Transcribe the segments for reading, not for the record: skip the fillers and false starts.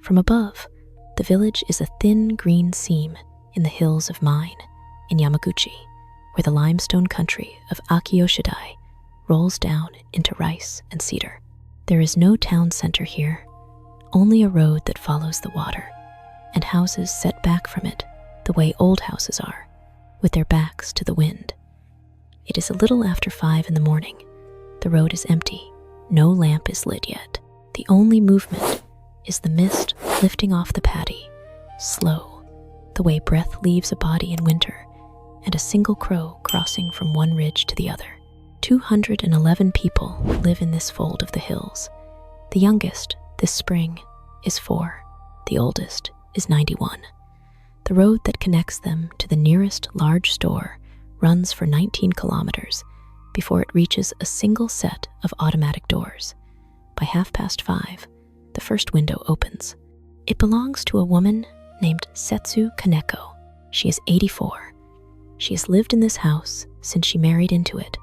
From above, the village is a thin green seam in the hills of Mine in Yamaguchi, where the limestone country of Akiyoshidai rolls down into rice and cedar. There is no town center here, only a road that follows the water, and houses set back from it the way old houses are, with their backs to the wind. It is a little after 5 in the morning. The road is empty. No lamp is lit yet. The only movement is the mist lifting off the paddy, slow, the way breath leaves a body in winter, and a single crow crossing from one ridge to the other. 211 people live in this fold of the hills. The youngest, this spring, is 4. The oldest is 91. The road that connects them to the nearest large store runs for 19 kilometers before it reaches a single set of automatic doors. By 5:30, the first window opens. It belongs to a woman named Setsu Kaneko. She is 84. She has lived in this house since she married into it,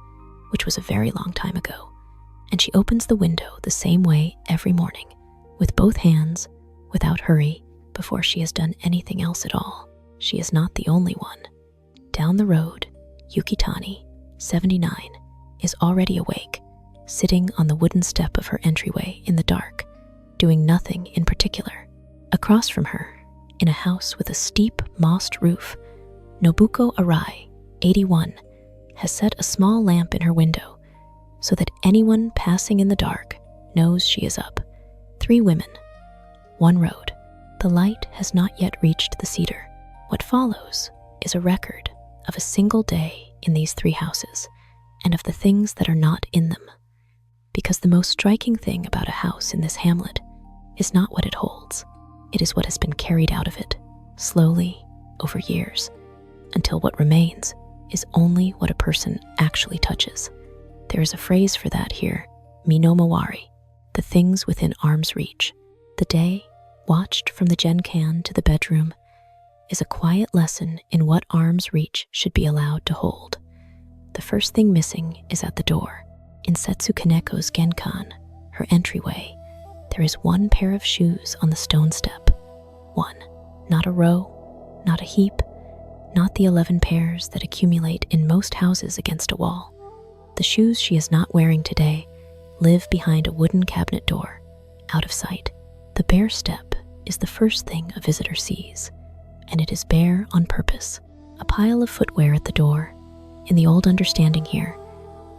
which was a very long time ago, and she opens the window the same way every morning, with both hands, without hurry, before she has done anything else at all. She is not the only one. Down the road, Yukitani, 79, is already awake, sitting on the wooden step of her entryway in the dark, doing nothing in particular. Across from her, in a house with a steep, mossed roof, Nobuko Arai, 81, has set a small lamp in her window so that anyone passing in the dark knows she is up. 3 women, 1 road. The light has not yet reached the cedar. What follows is a record of a single day in these 3 houses and of the things that are not in them. Because the most striking thing about a house in this hamlet is not what it holds. It is what has been carried out of it, slowly, over years, until what remains is only what a person actually touches. There is a phrase for that here, Mawari, the things within arm's reach. The day, watched from the Genkan to the bedroom, is a quiet lesson in what arm's reach should be allowed to hold. The first thing missing is at the door. In Setsu Kaneko's Genkan, her entryway, there is 1 pair of shoes on the stone step. 1, not a row, not a heap, not the 11 pairs that accumulate in most houses against a wall. The shoes she is not wearing today live behind a wooden cabinet door, out of sight. The bare step is the first thing a visitor sees, and it is bare on purpose. A pile of footwear at the door, in the old understanding here,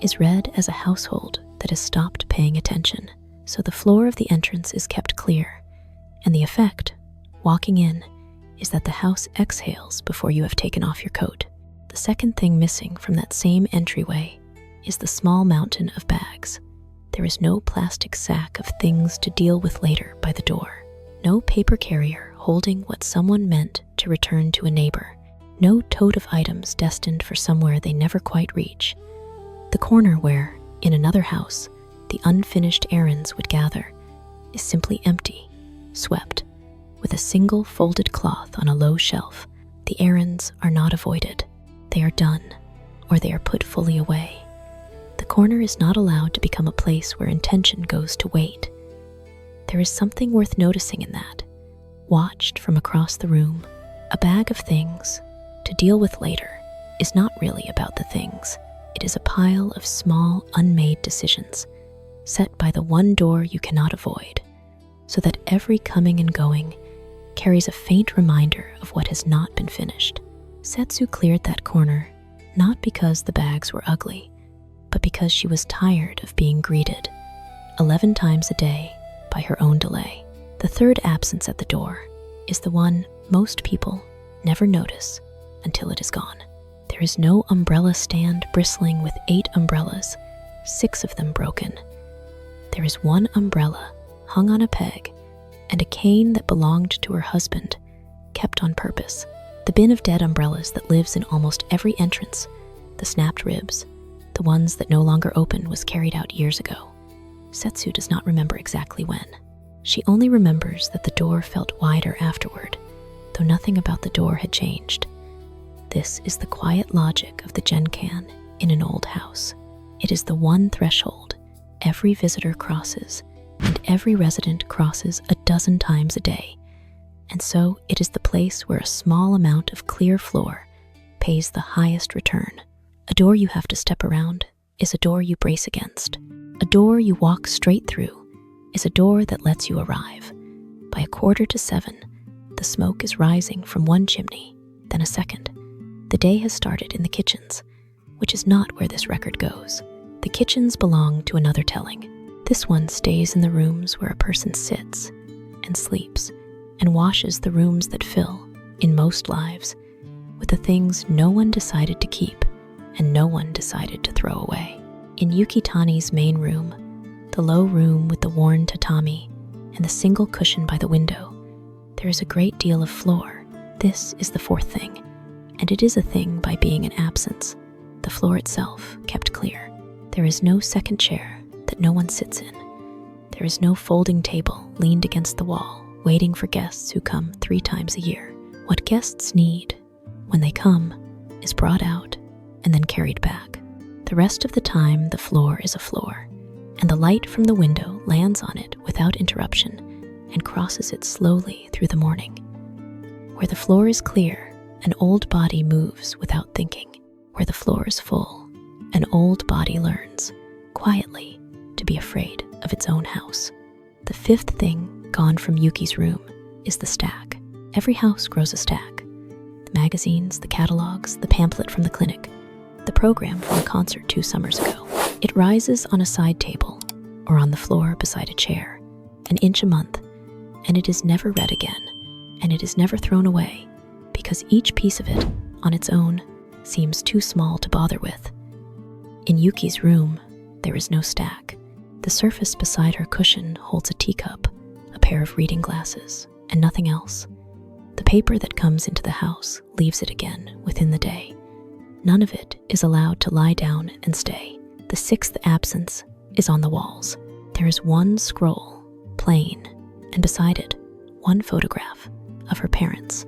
is read as a household that has stopped paying attention, so the floor of the entrance is kept clear, and the effect, walking in, is that the house exhales before you have taken off your coat. The second thing missing from that same entryway is the small mountain of bags. There is no plastic sack of things to deal with later by the door. No paper carrier holding what someone meant to return to a neighbor. No tote of items destined for somewhere they never quite reach. The corner where, in another house, the unfinished errands would gather is simply empty, swept, with a single folded cloth on a low shelf. The errands are not avoided. They are done, or they are put fully away. The corner is not allowed to become a place where intention goes to wait. There is something worth noticing in that. Watched from across the room, a bag of things to deal with later is not really about the things. It is a pile of small, unmade decisions, set by the one door you cannot avoid, so that every coming and going carries a faint reminder of what has not been finished. Setsu cleared that corner, not because the bags were ugly, but because she was tired of being greeted 11 times a day by her own delay. The third absence at the door is the one most people never notice until it is gone. There is no umbrella stand bristling with 8 umbrellas, 6 of them broken. There is 1 umbrella hung on a peg and a cane that belonged to her husband, kept on purpose. The bin of dead umbrellas that lives in almost every entrance, the snapped ribs, the ones that no longer open, was carried out years ago. Setsu does not remember exactly when. She only remembers that the door felt wider afterward, though nothing about the door had changed. This is the quiet logic of the Genkan in an old house. It is the one threshold every visitor crosses and every resident crosses a dozen times a day. And so it is the place where a small amount of clear floor pays the highest return. A door you have to step around is a door you brace against. A door you walk straight through is a door that lets you arrive. By 6:45, the smoke is rising from one chimney, then a second. The day has started in the kitchens, which is not where this record goes. The kitchens belong to another telling. This one stays in the rooms where a person sits and sleeps and washes the rooms that fill, in most lives, with the things no one decided to keep and no one decided to throw away. In Yuki Tani's main room, the low room with the worn tatami and the single cushion by the window, there is a great deal of floor. This is the fourth thing, and it is a thing by being an absence. The floor itself kept clear. There is no second chair that no one sits in. There is no folding table leaned against the wall, waiting for guests who come 3 times a year. What guests need, when they come, is brought out and then carried back. The rest of the time, the floor is a floor, and the light from the window lands on it without interruption and crosses it slowly through the morning. Where the floor is clear, an old body moves without thinking. Where the floor is full, an old body learns, quietly, to be afraid of its own house. The fifth thing gone from Yuki's room is the stack. Every house grows a stack. The magazines, the catalogs, the pamphlet from the clinic, the program from a concert 2 summers ago. It rises on a side table or on the floor beside a chair, an inch a month, and it is never read again, and it is never thrown away, because each piece of it, on its own, seems too small to bother with. In Yuki's room, there is no stack. The surface beside her cushion holds a teacup, a pair of reading glasses, and nothing else. The paper that comes into the house leaves it again within the day. None of it is allowed to lie down and stay. The sixth absence is on the walls. There is one scroll, plain, and beside it, one photograph of her parents,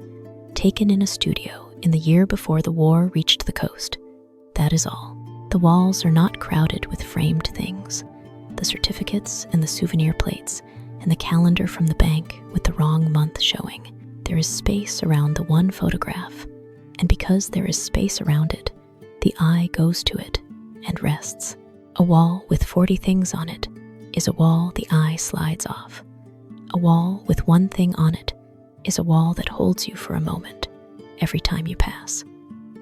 taken in a studio in the year before the war reached the coast. That is all. The walls are not crowded with framed things. The certificates and the souvenir plates and the calendar from the bank with the wrong month showing. There is space around the one photograph, and because there is space around it, the eye goes to it and rests. A wall with 40 things on it is a wall the eye slides off. A wall with one thing on it is a wall that holds you for a moment every time you pass.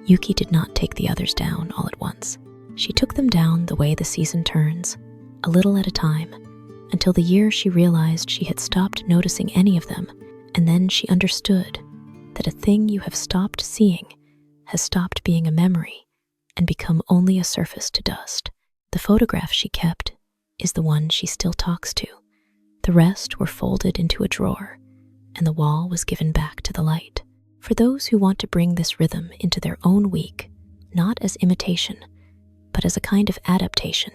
Yuki did not take the others down all at once. She took them down the way the season turns, a little at a time, until the year she realized she had stopped noticing any of them, and then she understood that a thing you have stopped seeing has stopped being a memory and become only a surface to dust. The photograph she kept is the one she still talks to. The rest were folded into a drawer, and the wall was given back to the light. For those who want to bring this rhythm into their own week, not as imitation, but as a kind of adaptation,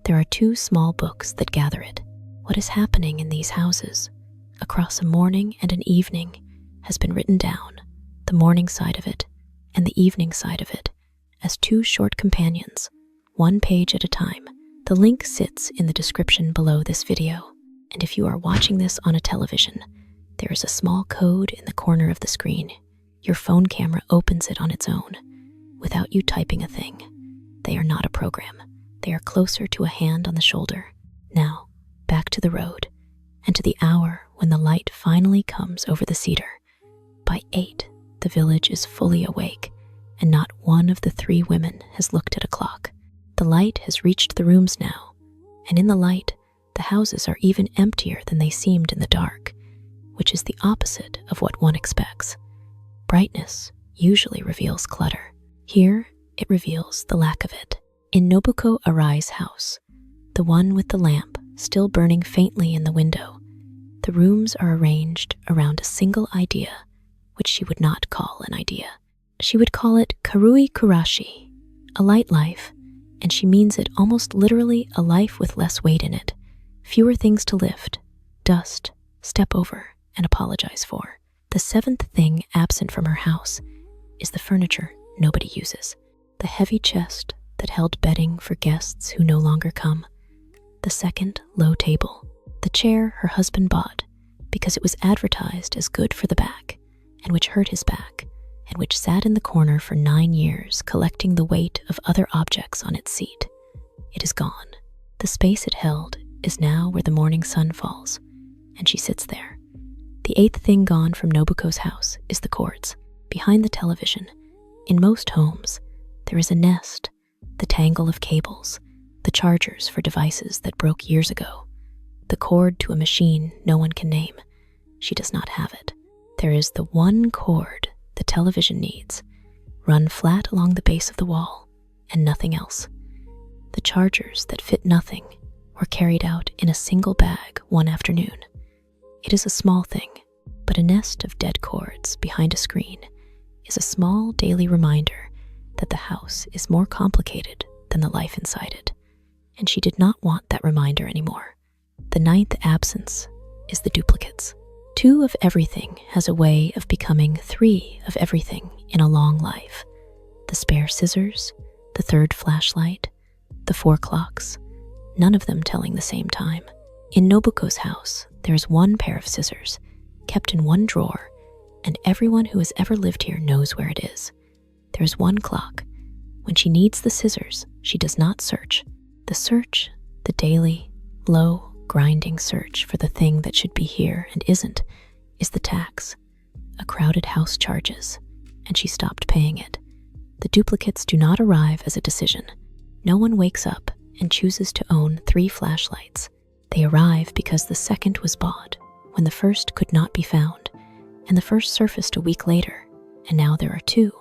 there are 2 small books that gather it. What is happening in these houses, across a morning and an evening, has been written down, the morning side of it and the evening side of it, as 2 short companions, 1 page at a time. The link sits in the description below this video, and if you are watching this on a television, there is a small code in the corner of the screen. Your phone camera opens it on its own, without you typing a thing. They are not a program. They are closer to a hand on the shoulder. Now, back to the road, and to the hour when the light finally comes over the cedar. By 8, the village is fully awake, and not one of the 3 women has looked at a clock. The light has reached the rooms now, and in the light, the houses are even emptier than they seemed in the dark, which is the opposite of what one expects. Brightness usually reveals clutter. Here, it reveals the lack of it. In Nobuko Arai's house, the one with the lamp still burning faintly in the window, the rooms are arranged around a single idea, which she would not call an idea. She would call it Karui Kurashi, a light life, and she means it almost literally a life with less weight in it, fewer things to lift, dust, step over, and apologize for. The 7th thing absent from her house is the furniture nobody uses. The heavy chest that held bedding for guests who no longer come. The 2nd low table. The chair her husband bought because it was advertised as good for the back, and which hurt his back, and which sat in the corner for 9 years collecting the weight of other objects on its seat. It is gone. The space it held is now where the morning sun falls, and she sits there. The 8th thing gone from Nobuko's house is the cords. Behind the television, in most homes, there is a nest, the tangle of cables, the chargers for devices that broke years ago, the cord to a machine no one can name. She does not have it. There is the one cord the television needs, run flat along the base of the wall, and nothing else. The chargers that fit nothing were carried out in a single bag one afternoon. It is a small thing, but a nest of dead cords behind a screen is a small daily reminder that the house is more complicated than the life inside it, and she did not want that reminder anymore. The 9th absence is the duplicates. 2 of everything has a way of becoming 3 of everything in a long life. The spare scissors, the 3rd flashlight, the 4 clocks, none of them telling the same time. In Nobuko's house, there is 1 pair of scissors, kept in 1 drawer, and everyone who has ever lived here knows where it is. There is 1 clock. When she needs the scissors, she does not search. The search, the daily, low, grinding search for the thing that should be here and isn't, is the tax. A crowded house charges, and she stopped paying it. The duplicates do not arrive as a decision. No one wakes up and chooses to own 3 flashlights. They arrive because the second was bought when the first could not be found, and the first surfaced a week later, and now there are 2,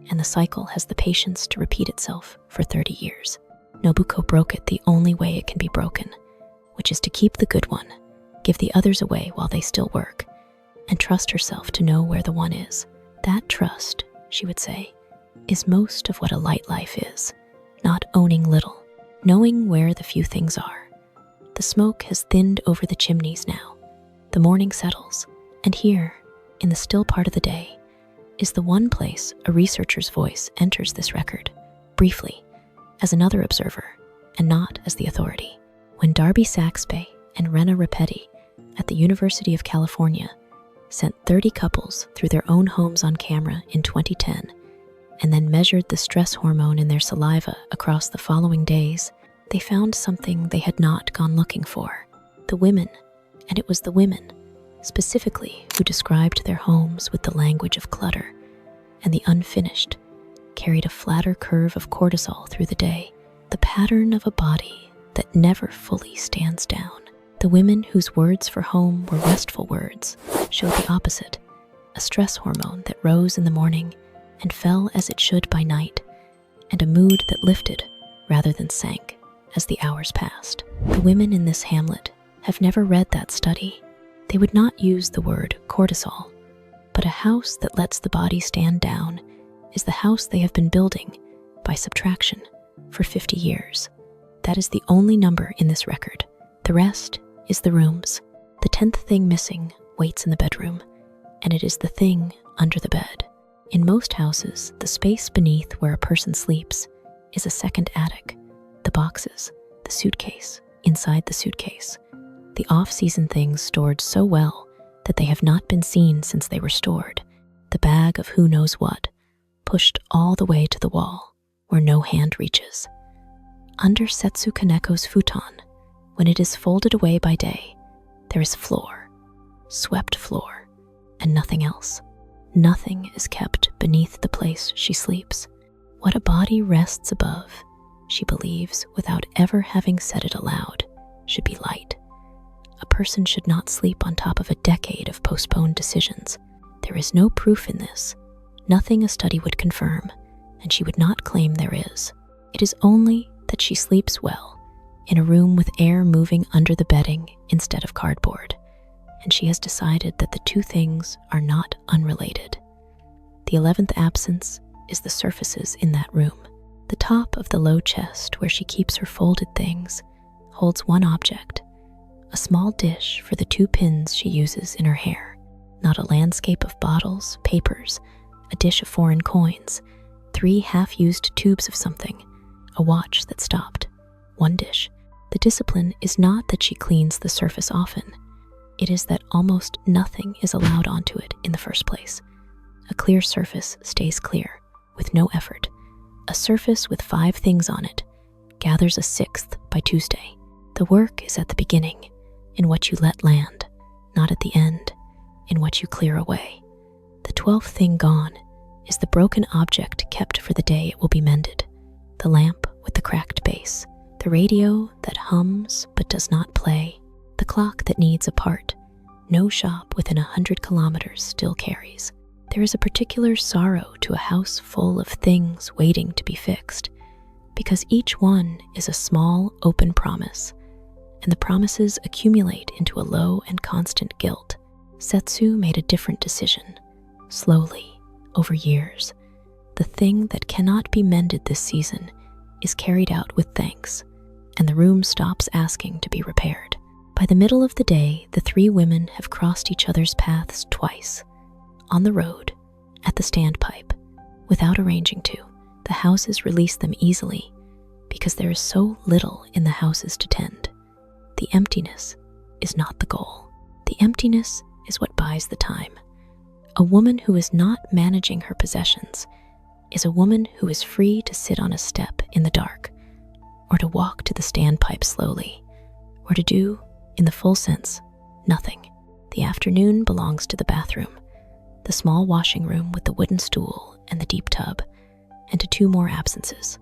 and the cycle has the patience to repeat itself for 30 years. Nobuko broke it the only way it can be broken, which is to keep the good one, give the others away while they still work, and trust herself to know where the one is. That trust, she would say, is most of what a light life is, not owning little, knowing where the few things are. The smoke has thinned over the chimneys now. The morning settles, and here, in the still part of the day, is the one place a researcher's voice enters this record, briefly, as another observer, and not as the authority. When Darby Saxby and Rena Rapetti at the University of California sent 30 couples through their own homes on camera in 2010, and then measured the stress hormone in their saliva across the following days, they found something they had not gone looking for. The women, and it was the women, specifically, who described their homes with the language of clutter, and the unfinished carried a flatter curve of cortisol through the day, the pattern of a body that never fully stands down. The women whose words for home were restful words showed the opposite, a stress hormone that rose in the morning and fell as it should by night, and a mood that lifted rather than sank as the hours passed. The women in this hamlet have never read that study. They would not use the word cortisol, but a house that lets the body stand down is the house they have been building, by subtraction, for 50 years. That is the only number in this record. The rest is the rooms. The 10th thing missing waits in the bedroom, and it is the thing under the bed. In most houses, the space beneath where a person sleeps is a second attic. The boxes, the suitcase, inside the suitcase. The off-season things stored so well that they have not been seen since they were stored. The bag of who knows what, pushed all the way to the wall, where no hand reaches. Under Setsu Kaneko's futon, when it is folded away by day, there is floor, swept floor, and nothing else. Nothing is kept beneath the place she sleeps. What a body rests above, she believes without ever having said it aloud, should be light. A person should not sleep on top of a decade of postponed decisions. There is no proof in this, nothing a study would confirm, and she would not claim there is. It is only that she sleeps well, in a room with air moving under the bedding instead of cardboard, and she has decided that the 2 things are not unrelated. The 11th absence is the surfaces in that room. The top of the low chest where she keeps her folded things holds one object, a small dish for the 2 pins she uses in her hair, not a landscape of bottles, papers, a dish of foreign coins, 3 half-used tubes of something, a watch that stopped, 1 dish, The discipline is not that she cleans the surface often. It is that almost nothing is allowed onto it in the first place. A clear surface stays clear, with no effort. A surface with 5 things on it gathers a 6th by Tuesday. The work is at the beginning, in what you let land, not at the end, in what you clear away. The 12th thing gone is the broken object kept for the day it will be mended. The lamp with the cracked base, the radio that hums but does not play, the clock that needs a part. No shop within 100 kilometers still carries. There is a particular sorrow to a house full of things waiting to be fixed, because each one is a small, open promise, and the promises accumulate into a low and constant guilt. Setsu made a different decision, slowly, over years. The thing that cannot be mended this season is carried out with thanks, and the room stops asking to be repaired. By the middle of the day, the 3 women have crossed each other's paths twice. On the road, at the standpipe, without arranging to. The houses release them easily because there is so little in the houses to tend. The emptiness is not the goal. The emptiness is what buys the time. A woman who is not managing her possessions is a woman who is free to sit on a step in the dark, or to walk to the standpipe slowly, or to do, in the full sense, nothing. The afternoon belongs to the bathroom, the small washing room with the wooden stool and the deep tub, and to 2 more absences.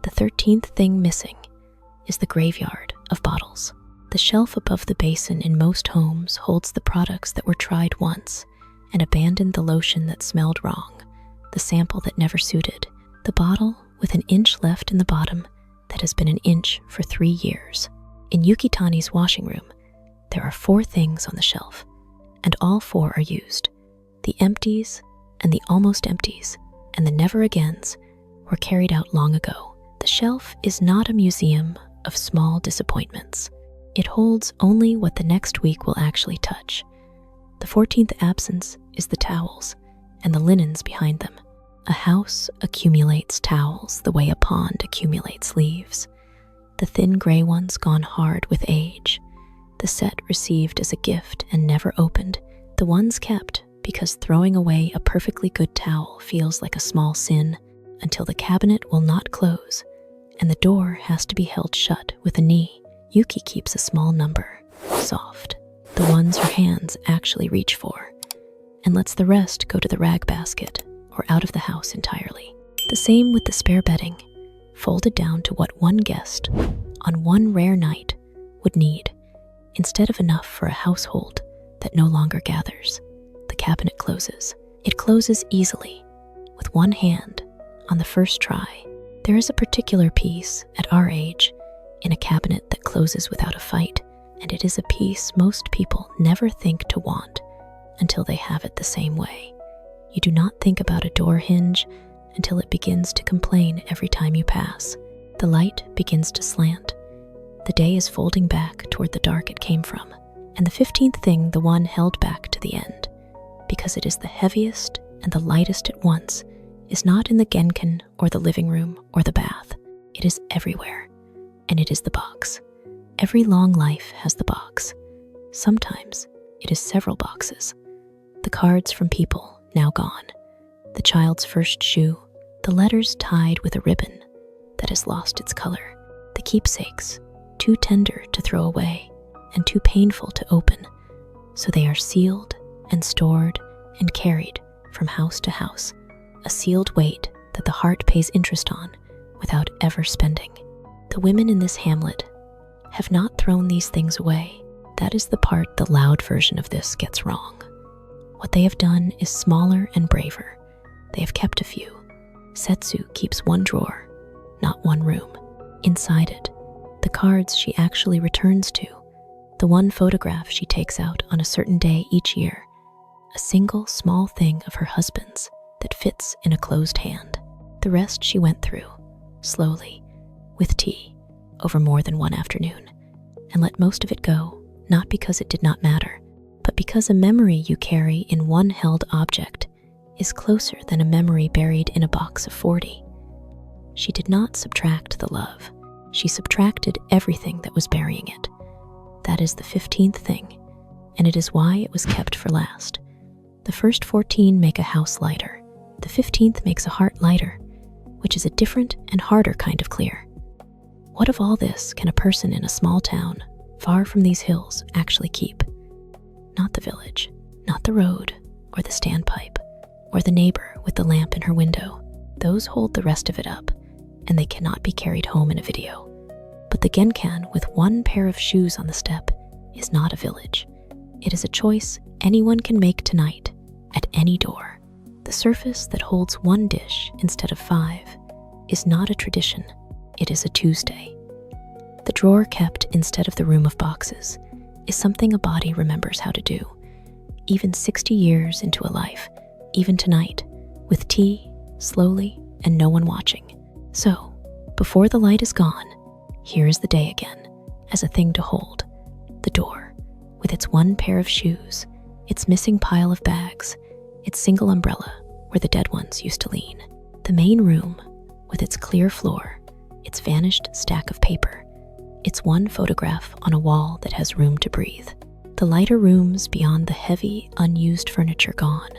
The 13th thing missing is the graveyard of bottles. The shelf above the basin in most homes holds the products that were tried once and abandoned, the lotion that smelled wrong, the sample that never suited, the bottle with an inch left in the bottom that has been an inch for 3 years. In Yukitani's washing room, there are 4 things on the shelf, and all 4 are used. The empties and the almost empties and the never agains were carried out long ago. The shelf is not a museum of small disappointments. It holds only what the next week will actually touch. The 14th absence is the towels and the linens behind them. A house accumulates towels the way a pond accumulates leaves. The thin gray ones gone hard with age. The set received as a gift and never opened. The ones kept because throwing away a perfectly good towel feels like a small sin, until the cabinet will not close and the door has to be held shut with a knee. Yuki keeps a small number, soft, the ones her hands actually reach for, and lets the rest go to the rag basket or out of the house entirely. The same with the spare bedding, folded down to what one guest, on one rare night, would need, instead of enough for a household that no longer gathers. The cabinet closes. It closes easily, with one hand, on the first try. There is a particular piece, at our age, in a cabinet that closes without a fight, and it is a piece most people never think to want until they have it the same way. You do not think about a door hinge until it begins to complain every time you pass. The light begins to slant. The day is folding back toward the dark it came from, and the 15th thing the one held back to the end, because it is the heaviest and the lightest at once, is not in the genkan or the living room or the bath. It is everywhere, and it is the box. Every long life has the box. Sometimes it is several boxes. The cards from people now gone, the child's first shoe, the letters tied with a ribbon that has lost its color, the keepsakes, too tender to throw away and too painful to open, so they are sealed and stored and carried from house to house, a sealed weight that the heart pays interest on without ever spending. The women in this hamlet have not thrown these things away. That is the part the loud version of this gets wrong. What they have done is smaller and braver. They have kept a few. Setsu keeps one drawer, not one room. Inside it, the cards she actually returns to, the one photograph she takes out on a certain day each year, a single small thing of her husband's that fits in a closed hand. The rest she went through, slowly, with tea, over more than one afternoon, and let most of it go, not because it did not matter, but because a memory you carry in one held object is closer than a memory buried in a box of 40. She did not subtract the love. she subtracted everything that was burying it. That is the 15th thing, and it is why it was kept for last. The first 14 make a house lighter. The 15th makes a heart lighter, which is a different and harder kind of clear. What of all this can a person in a small town, far from these hills, actually keep? Not the village, not the road, or the standpipe, or the neighbor with the lamp in her window. Those hold the rest of it up, and they cannot be carried home in a video. But the genkan with one pair of shoes on the step is not a village. It is a choice anyone can make tonight, at any door. The surface that holds one dish instead of 5 is not a tradition, it is a Tuesday. The drawer kept instead of the room of boxes is something a body remembers how to do, even 60 years into a life, even tonight, with tea, slowly, and no one watching. So, before the light is gone, here is the day again, as a thing to hold. The door, with its one pair of shoes, its missing pile of bags, its single umbrella where the dead ones used to lean. The main room, with its clear floor, its vanished stack of paper, its one photograph on a wall that has room to breathe. The lighter rooms beyond the heavy, unused furniture gone,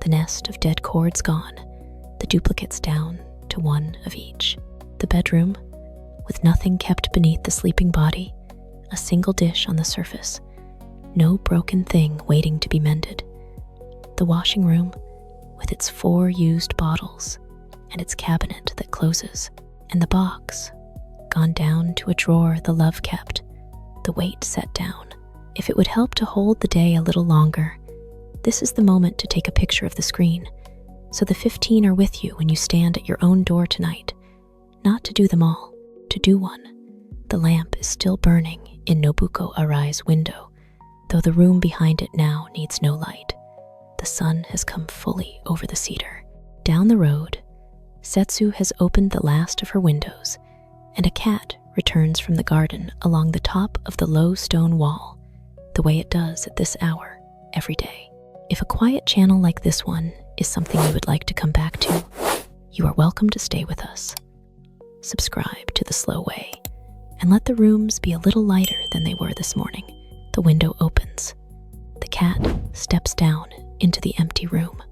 the nest of dead cords gone, the duplicates down to one of each. The bedroom, with nothing kept beneath the sleeping body, a single dish on the surface, no broken thing waiting to be mended. The washing room, with its 4 used bottles, and its cabinet that closes, and the box, gone down to a drawer the love kept, the weight set down. If it would help to hold the day a little longer, this is the moment to take a picture of the screen, so the 15 are with you when you stand at your own door tonight. Not to do them all, to do one. The lamp is still burning in Nobuko Arai's window, though the room behind it now needs no light. The sun has come fully over the cedar. Down the road, Setsu has opened the last of her windows, and a cat returns from the garden along the top of the low stone wall, the way it does at this hour every day. If a quiet channel like this one is something you would like to come back to, you are welcome to stay with us. Subscribe to The Slow Way, and let the rooms be a little lighter than they were this morning. The window opens. The cat steps down into the empty room.